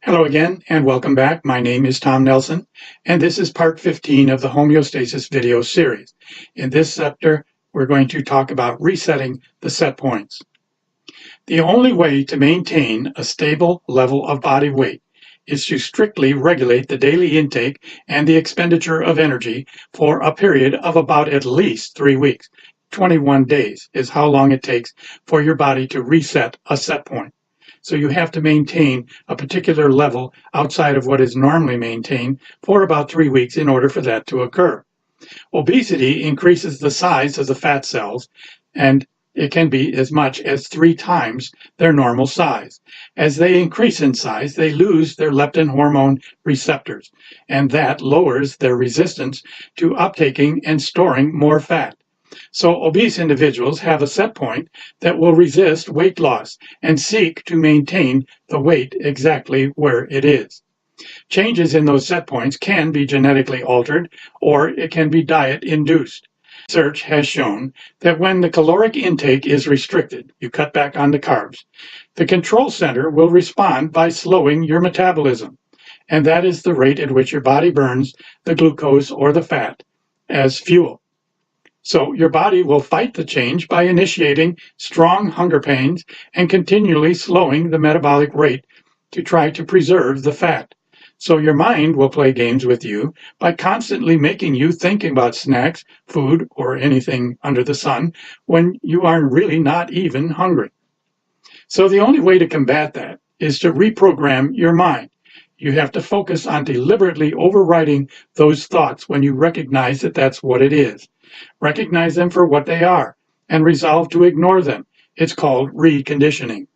Hello again, and welcome back. My name is Tom Nelson, and this is part 15 of the Homeostasis video series. In this chapter, we're going to talk about resetting the set points. The only way to maintain a stable level of body weight is to strictly regulate the daily intake and the expenditure of energy for a period of about at least 3 weeks. 21 days is how long it takes for your body to reset a set point. So you have to maintain a particular level outside of what is normally maintained for about 3 weeks in order for that to occur. Obesity increases the size of the fat cells, and it can be as much as 3 times their normal size. As they increase in size, they lose their leptin hormone receptors, and that lowers their resistance to uptaking and storing more fat. So obese individuals have a set point that will resist weight loss and seek to maintain the weight exactly where it is. Changes in those set points can be genetically altered, or it can be diet-induced. Research has shown that when the caloric intake is restricted, you cut back on the carbs, the control center will respond by slowing your metabolism, and that is the rate at which your body burns the glucose or the fat as fuel. So your body will fight the change by initiating strong hunger pains and continually slowing the metabolic rate to try to preserve the fat. So your mind will play games with you by constantly making you think about snacks, food, or anything under the sun when you are really not even hungry. So the only way to combat that is to reprogram your mind. You have to focus on deliberately overriding those thoughts when you recognize that that's what it is. Recognize them for what they are and resolve to ignore them. It's called reconditioning.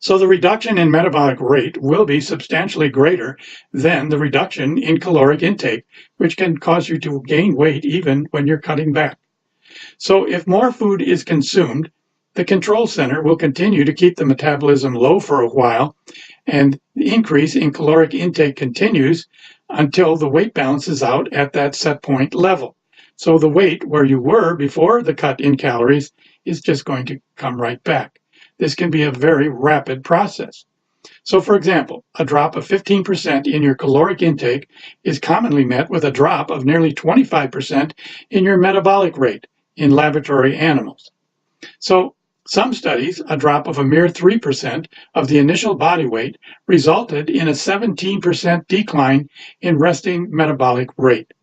So the reduction in metabolic rate will be substantially greater than the reduction in caloric intake, which can cause you to gain weight even when you're cutting back. So if more food is consumed, the control center will continue to keep the metabolism low for a while, and the increase in caloric intake continues until the weight balances out at that set point level. So the weight where you were before the cut in calories is just going to come right back. This can be a very rapid process. So for example, a drop of 15% in your caloric intake is commonly met with a drop of nearly 25% in your metabolic rate in laboratory animals. So some studies, a drop of a mere 3% of the initial body weight resulted in a 17% decline in resting metabolic rate.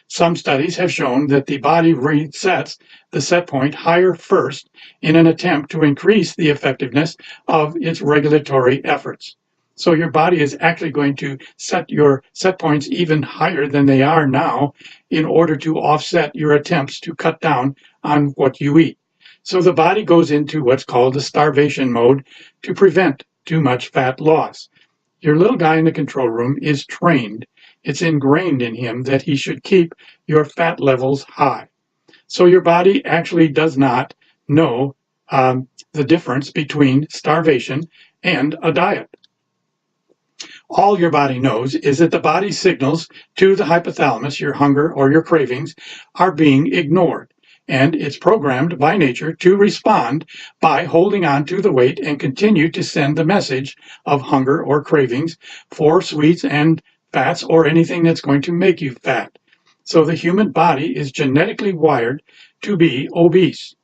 Some studies have shown that the body resets the set point higher first in an attempt to increase the effectiveness of its regulatory efforts. So your body is actually going to set your set points even higher than they are now in order to offset your attempts to cut down on what you eat. So the body goes into what's called a starvation mode to prevent too much fat loss. Your little guy in the control room is trained. It's ingrained in him that he should keep your fat levels high. So your body actually does not know the difference between starvation and a diet. All your body knows is that the body's signals to the hypothalamus, your hunger or your cravings, are being ignored. And it's programmed by nature to respond by holding on to the weight and continue to send the message of hunger or cravings for sweets and fats or anything that's going to make you fat. So the human body is genetically wired to be obese.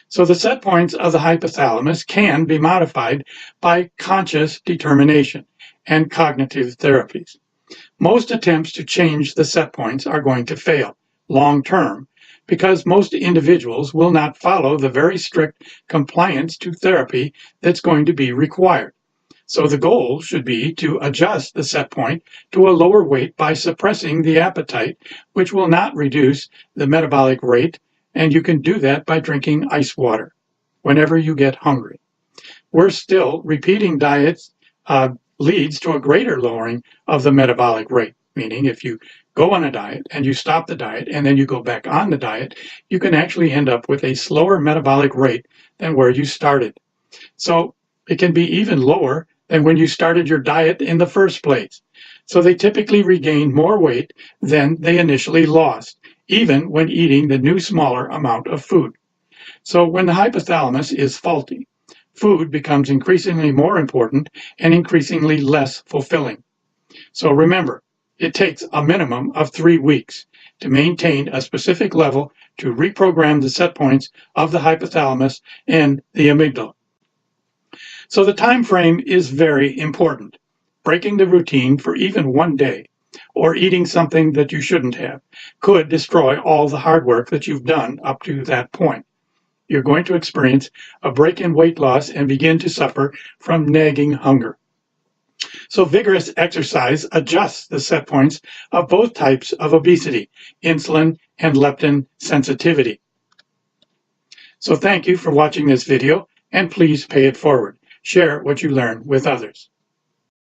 So the set points of the hypothalamus can be modified by conscious determination and cognitive therapies. Most attempts to change the set points are going to fail long term because most individuals will not follow the very strict compliance to therapy that's going to be required. So the goal should be to adjust the set point to a lower weight by suppressing the appetite, which will not reduce the metabolic rate, and you can do that by drinking ice water whenever you get hungry. We're still repeating diets leads to a greater lowering of the metabolic rate, meaning if you go on a diet and you stop the diet and then you go back on the diet, you can actually end up with a slower metabolic rate than where you started. So it can be even lower than when you started your diet in the first place. So they typically regain more weight than they initially lost, even when eating the new smaller amount of food. So when the hypothalamus is faulty, food becomes increasingly more important and increasingly less fulfilling. So remember, it takes a minimum of 3 weeks to maintain a specific level to reprogram the set points of the hypothalamus and the amygdala. So the time frame is very important. Breaking the routine for even 1 day or eating something that you shouldn't have could destroy all the hard work that you've done up to that point. You're going to experience a break in weight loss and begin to suffer from nagging hunger. So vigorous exercise adjusts the set points of both types of obesity, insulin and leptin sensitivity. So thank you for watching this video, and please pay it forward. Share what you learn with others.